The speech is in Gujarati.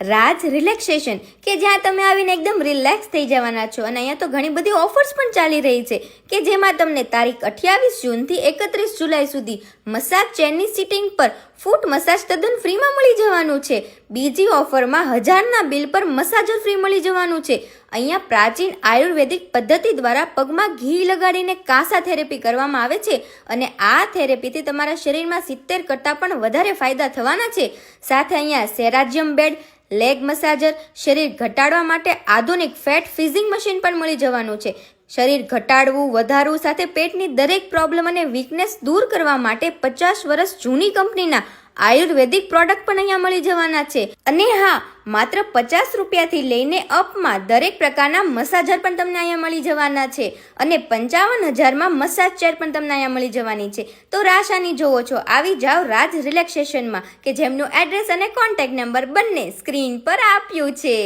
રાજ રિલેક્સેશન કે જ્યાં તમે આવીને એકદમ રિલેક્સ થઈ જવાના છો. અને અહીંયા તો ઘણી બધી ઓફર્સ પણ ચાલી રહી છે કે જેમાં તમને તારીખ 28 જૂનથી 31 જુલાઈ સુધી મસાજ ચેરની સિટિંગ પર ફૂટ મસાજ તદ્દન ફ્રીમાં મળી જવાનું છે. બીજી ઓફરમાં 1000ના બિલ પર મસાજર ફ્રી મળી જવાનું છે. અહીંયા પ્રાચીન આયુર્વેદિક પદ્ધતિ દ્વારા પગમાં ઘી લગાડીને કાંસા થેરેપી કરવામાં આવે છે અને આ થેરેપીથી તમારા શરીરમાં 70 કરતાં પણ વધારે ફાયદા થવાના છે. સાથે અહીંયા સેરાજિયમ બેડ, લેગ મસાજર, શરીર ઘટાડવા માટે આધુનિક ફેટ ફ્રીઝિંગ મશીન પણ મળી જવાનું છે. શરીર ઘટાડવું, વધારવું સાથે પેટની દરેક પ્રોબ્લેમ અને વીકનેસ દૂર કરવા માટે 50 વર્ષ જૂની કંપનીના આયુર્વેદિક પ્રોડક્ટ પણ અહીંયા મળી જવાના છે. અને હા, માત્ર 50 રૂપિયાથી લઈને અપમાં દરેક પ્રકારના મસાજર પણ તમને અહીંયા મળી જવાના છે અને 55,000માં મસાજ ચેર પણ તમને અહીંયા મળી જવાની છે. તો રાશાની જોવો છો, આવી જાઓ રાજ રિલેક્સેશનમાં કે જેમનું એડ્રેસ અને કોન્ટેક્ટ નંબર બંને સ્ક્રીન પર આપ્યું છે.